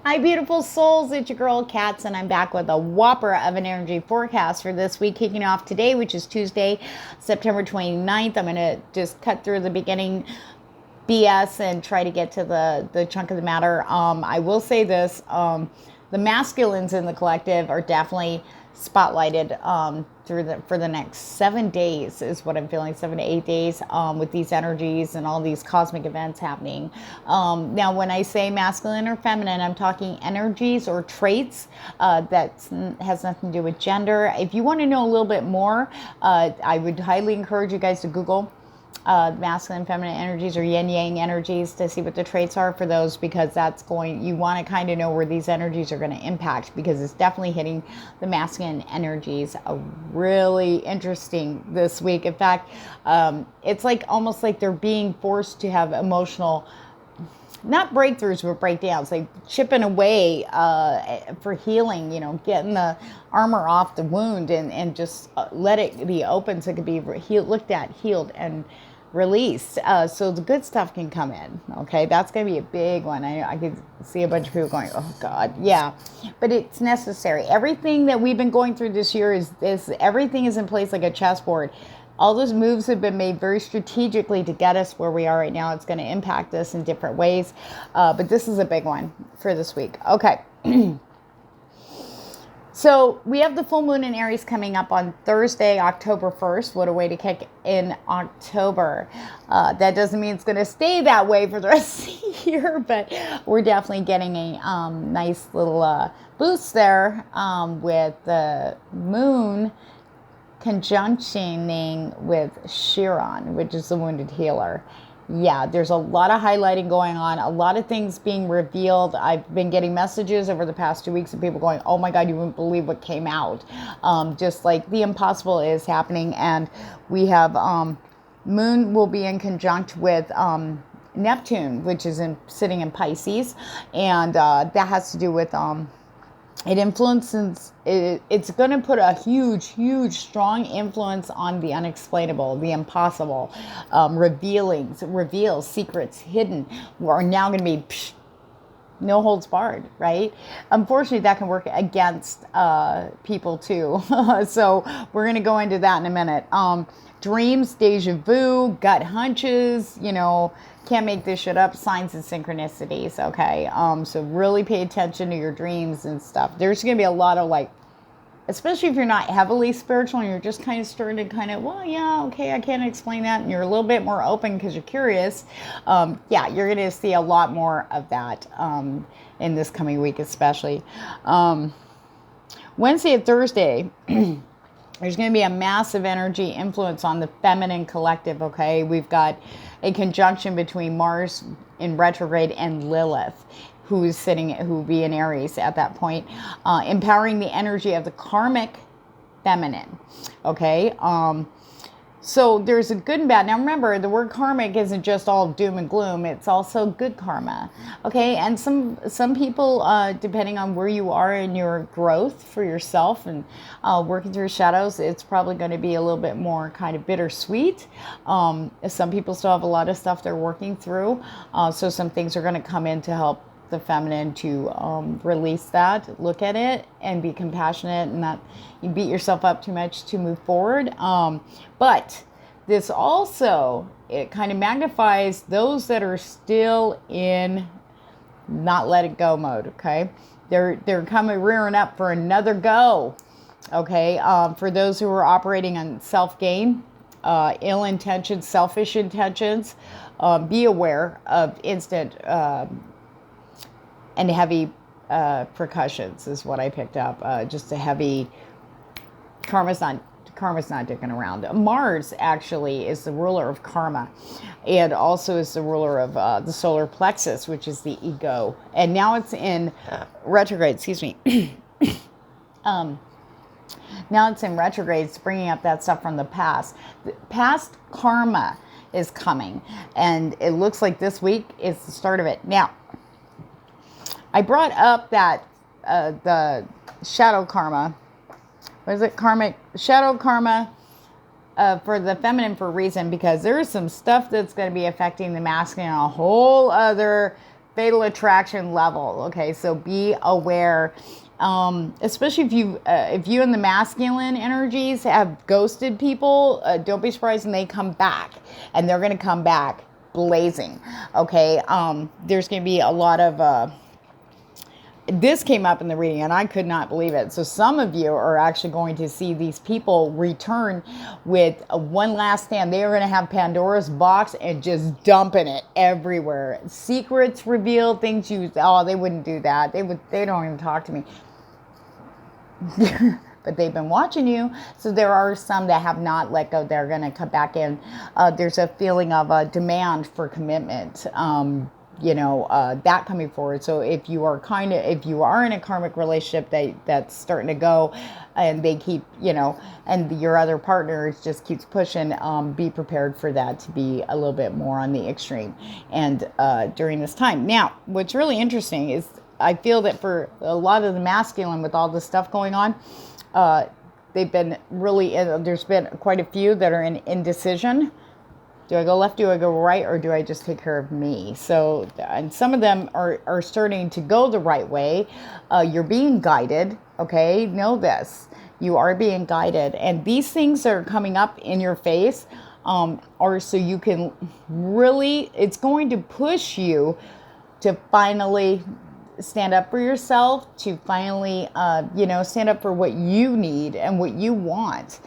Hi, beautiful souls. It's your girl, Catz, and I'm back with a whopper of an energy forecast for this week, kicking off today, which is Tuesday, September 29th. I'm going to just cut through the beginning BS and try to get to the chunk of the matter. I will say this. The masculines in the collective are definitely spotlighted for the next 7 days is what I'm feeling, 7 to 8 days with these energies and all these cosmic events happening. Now, when I say masculine or feminine, I'm talking energies or traits that has nothing to do with gender. If you want to know a little bit more, I would highly encourage you guys to Google masculine and feminine energies or yin yang energies to see what the traits are for those, because you want to kind of know where these energies are going to impact, because it's definitely hitting the masculine energies really interesting this week. In fact, it's like almost like they're being forced to have emotional, not breakthroughs, but breakdowns, like chipping away for healing, getting the armor off the wound and just let it be open so it can be looked at, healed, and released. So the good stuff can come in. Okay, that's going to be a big one. I could see a bunch of people going, oh God, yeah. But it's necessary. Everything that we've been going through this year is everything is in place like a chessboard. All those moves have been made very strategically to get us where we are right now. It's going to impact us in different ways. But this is a big one for this week. Okay. So we have the full moon in Aries coming up on Thursday, October 1st. What a way to kick in October. That doesn't mean it's going to stay that way for the rest of the year, but we're definitely getting a nice little boost there with the moon conjunctioning with Chiron, which is the wounded healer. Yeah, there's a lot of highlighting going on, a lot of things being revealed. I've been getting messages over the past 2 weeks of people going, oh my God, you wouldn't believe what came out. Just like the impossible is happening. And we have moon will be in conjunct with Neptune, which is sitting in Pisces. And that has to do with it influences, it's going to put a huge, strong influence on the unexplainable, the impossible, reveals secrets hidden are now going to be no holds barred, right? Unfortunately, that can work against people too. So we're going to go into that in a minute. Dreams, deja vu, gut hunches, can't make this shit up, signs and synchronicities, okay? So really pay attention to your dreams and stuff. There's going to be a lot of especially if you're not heavily spiritual and you're just kind of starting to well, yeah, okay, I can't explain that. And you're a little bit more open because you're curious. Yeah, you're going to see a lot more of that in this coming week, especially. Wednesday and Thursday, there's going to be a massive energy influence on the feminine collective, okay? We've got a conjunction between Mars in retrograde and Lilith, who will be in Aries at that point, empowering the energy of the karmic feminine, okay? So there's a good and bad. Now remember, the word karmic isn't just all doom and gloom. It's also good karma, okay? And some people, depending on where you are in your growth for yourself and working through shadows, it's probably going to be a little bit more kind of bittersweet. Some people still have a lot of stuff they're working through. So some things are going to come in to help the feminine to release that, look at it, and be compassionate, and not you beat yourself up too much to move forward. But this also, it kind of magnifies those that are still in not let it go mode, okay? They're coming rearing up for another go, okay? For those who are operating on self-gain, ill intentions, selfish intentions, be aware of instant and heavy percussions is what I picked up. Just a heavy, karma's not dicking around. Mars actually is the ruler of karma, and also is the ruler of the solar plexus, which is the ego. And now it's in retrograde. Excuse me. Now it's in retrograde. It's bringing up that stuff from the past. The past karma is coming, and it looks like this week is the start of it. Now, I brought up that the shadow karma. What is it? Shadow karma for the feminine for a reason, because there is some stuff that's going to be affecting the masculine on a whole other fatal attraction level. Okay, so be aware. Especially if you and the masculine energies have ghosted people, don't be surprised when they come back, and they're going to come back blazing. Okay, there's going to be a lot of this came up in the reading, and I could not believe it. So some of you are actually going to see these people return with one last stand. They are going to have Pandora's box and just dumping it everywhere. Secrets revealed, things they wouldn't do that. They don't even talk to me. But they've been watching you. So there are some that have not let go. They're going to come back in. There's a feeling of a demand for commitment. That coming forward. So if you are in a karmic relationship that's starting to go, and they keep, and your other partner just keeps pushing, be prepared for that to be a little bit more on the extreme. And during this time. Now, what's really interesting is I feel that for a lot of the masculine, with all this stuff going on, they've been really, there's been quite a few that are in indecision. Do I go left? Do I go right? Or do I just take care of me? So, and some of them are starting to go the right way. You're being guided. Okay. Know this. You are being guided. And these things that are coming up in your face are so you can really, it's going to push you to finally stand up for yourself, to finally, stand up for what you need and what you want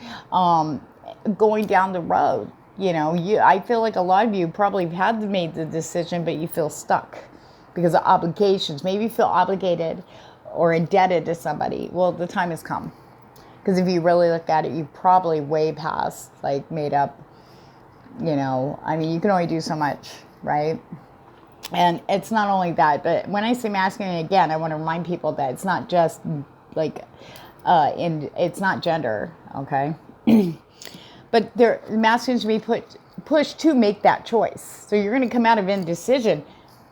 going down the road. I feel like a lot of you probably had made the decision, but you feel stuck because of obligations. Maybe you feel obligated or indebted to somebody. Well, the time has come. Because if you really look at it, you've probably way past, made up, you can only do so much, right? And it's not only that, but when I say masculine, again, I want to remind people that it's not just, it's not gender, okay? But masculines should be pushed to make that choice. So you're going to come out of indecision,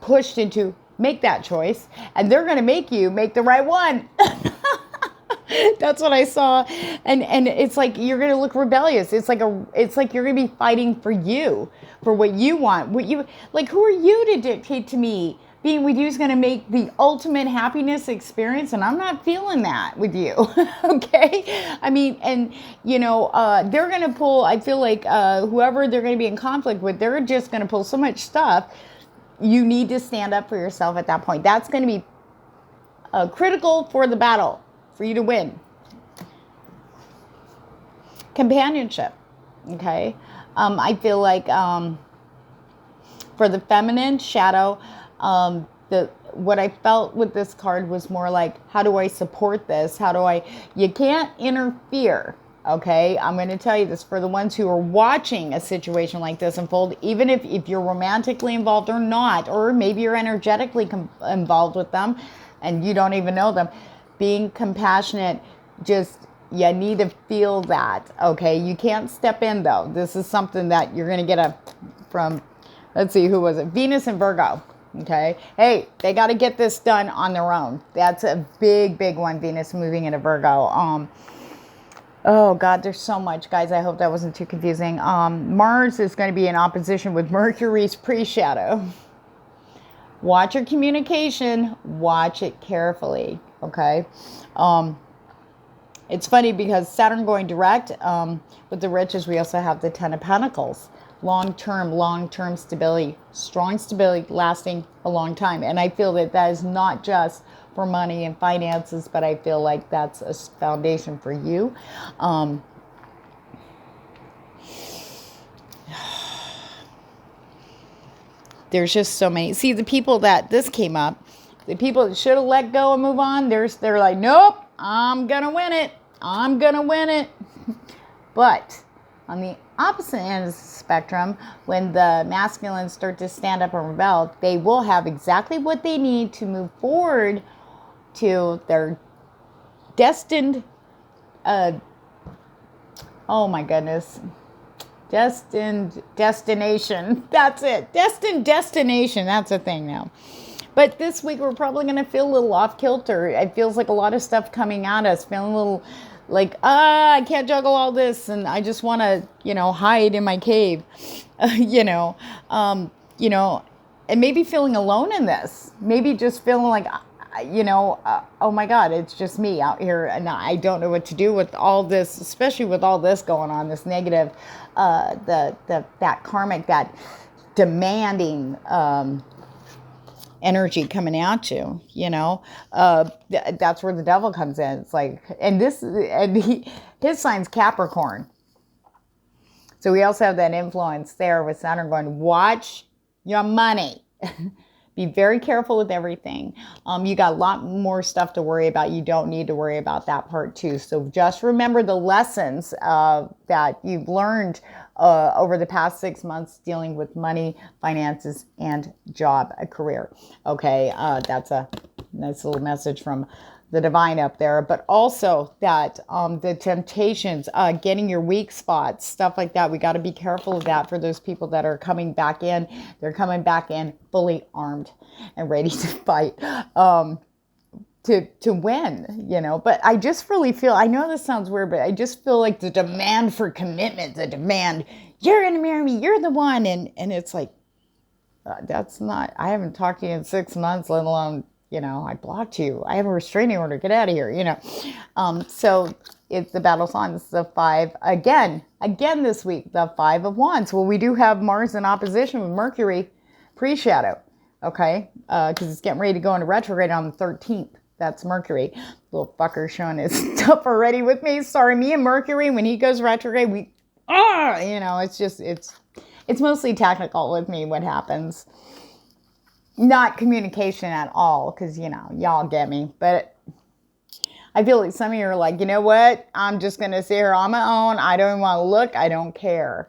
pushed into make that choice, and they're going to make you make the right one. That's what I saw. And it's like you're going to look rebellious. It's like you're going to be fighting for you, for what you want. Who are you to dictate to me? Being with you is going to make the ultimate happiness experience, and I'm not feeling that with you. Okay? I mean, and they're going to pull, I feel like whoever they're going to be in conflict with, they're just going to pull so much stuff. You need to stand up for yourself at that point. That's going to be critical for the battle, for you to win. Companionship. Okay? I feel like for the feminine shadow, what I felt with this card was more like, how do I support this? You can't interfere. Okay. I'm going to tell you this for the ones who are watching a situation like this unfold, even if you're romantically involved or not, or maybe you're energetically involved with them and you don't even know them, being compassionate, you need to feel that. Okay. You can't step in though. This is something that you're going to get from, let's see, who was it? Venus and Virgo. Okay. Hey, they got to get this done on their own. That's a big, big one. Venus moving into Virgo. Oh God, there's so much, guys. I hope that wasn't too confusing. Mars is going to be in opposition with Mercury's pre-shadow. Watch your communication. Watch it carefully. Okay. It's funny because Saturn going direct with the riches, we also have the Ten of Pentacles. Long-term stability, strong stability lasting a long time. And I feel that is not just for money and finances, but I feel like that's a foundation for you. There's just so many. See, the people that this came up, the people that should have let go and move on, they're like, nope, I'm going to win it. I'm going to win it. But on the opposite end of the spectrum, when the masculines start to stand up and rebel, they will have exactly what they need to move forward to their destined, oh my goodness, destination. That's it. Destined destination. That's a thing now. But this week we're probably going to feel a little off kilter. It feels like a lot of stuff coming at us, feeling a little like, I can't juggle all this, and I just want to, hide in my cave, and maybe feeling alone in this, maybe just feeling like, oh my God, it's just me out here and I don't know what to do with all this, especially with all this going on, this negative, that karmic, that demanding energy coming at you, that's where the devil comes in. It's like, his sign's Capricorn. So we also have that influence there with Saturn going, watch your money. Be very careful with everything. You got a lot more stuff to worry about. You don't need to worry about that part too. So just remember the lessons that you've learned over the past 6 months dealing with money, finances, and job, a career. Okay, that's a nice little message from the divine up there, but also that the temptations, getting your weak spots, stuff like that. We got to be careful of that for those people that are coming back in. They're coming back in fully armed and ready to fight, to win, But I just really feel, I know this sounds weird, but I just feel like the demand for commitment, the demand, you're going to marry me, you're the one. And it's like, that's not, I haven't talked to you in 6 months, let alone, I blocked you. I have a restraining order. Get out of here, So it's the battle's on. This is the 5 again this week, the 5 of Wands. Well, we do have Mars in opposition with Mercury pre-shadow, okay? Because it's getting ready to go into retrograde on the 13th. That's Mercury. Little fucker showing his stuff already with me. Sorry, me and Mercury, when he goes retrograde, it's just, it's mostly technical with me, what happens. Not communication at all, because, y'all get me. But I feel like some of you are like, you know what? I'm just going to sit here on my own. I don't even want to look. I don't care.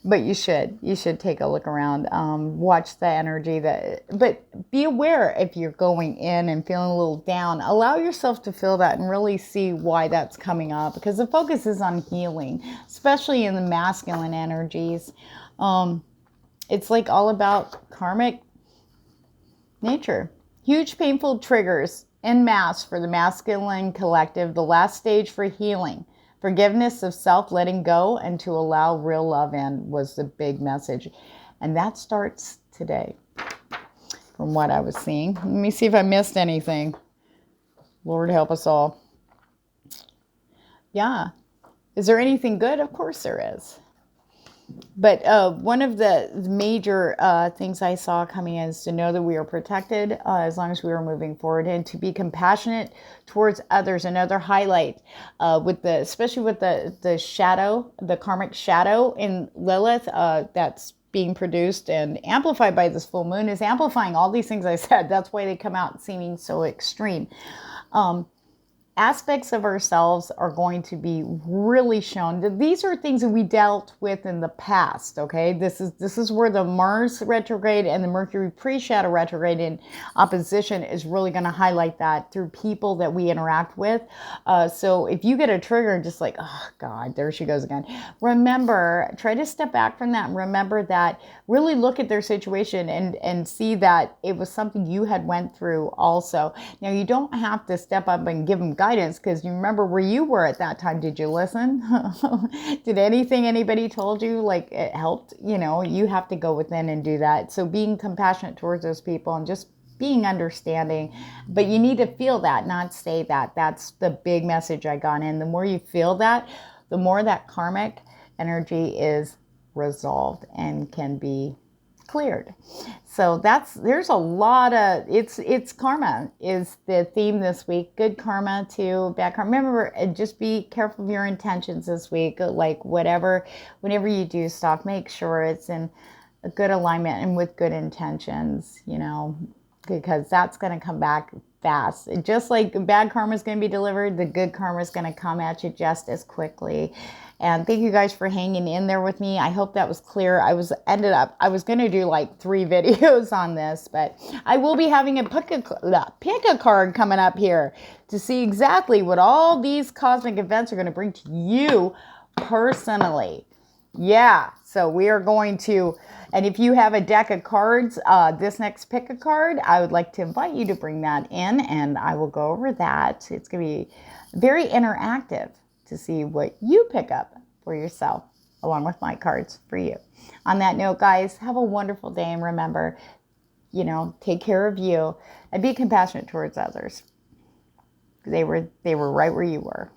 But you should take a look around. Watch the energy. But be aware if you're going in and feeling a little down. Allow yourself to feel that and really see why that's coming up. Because the focus is on healing, especially in the masculine energies. It's like all about karmic nature. Huge painful triggers en masse for the masculine collective. The last stage for healing. Forgiveness of self, letting go, and to allow real love in was the big message. And that starts today from what I was seeing. Let me see if I missed anything. Lord help us all. Yeah. Is there anything good? Of course there is. But one of the major things I saw coming in is to know that we are protected as long as we are moving forward, and to be compassionate towards others. Another highlight, especially with the shadow, the karmic shadow in Lilith, that's being produced and amplified by this full moon, is amplifying all these things I said. That's why they come out seeming so extreme. Aspects of ourselves are going to be really shown. These are things that we dealt with in the past, okay? This is where the Mars retrograde and the Mercury pre-shadow retrograde in opposition is really going to highlight that through people that we interact with. So if you get a trigger just like, oh God, there she goes again. Remember, try to step back from that and remember that, really look at their situation and see that it was something you had went through also. Now, you don't have to step up and give them guidance, because you remember where you were at that time. Did you listen? Did anything anybody told you, like, it helped? You have to go within and do that. So being compassionate towards those people and just being understanding, but you need to feel that, not say that. That's the big message I got in. The more you feel that, the more that karmic energy is resolved and can be cleared. So there's a lot of, it's karma is the theme this week. Good karma to bad karma. Remember, just be careful of your intentions this week. Like whenever you do stuff, make sure it's in a good alignment and with good intentions, because that's going to come back fast. Just like bad karma is going to be delivered, the good karma is going to come at you just as quickly. And thank you guys for hanging in there with me. I hope that was clear. I was going to do like 3 videos on this, but I will be having a pick a card coming up here to see exactly what all these cosmic events are going to bring to you personally. Yeah, so we are going to, and if you have a deck of cards, this next pick a card, I would like to invite you to bring that in, and I will go over that. It's going to be very interactive to see what you pick up for yourself. along with my cards for you. On that note, guys, have a wonderful day, and remember, take care of you and be compassionate towards others. They were right where you were.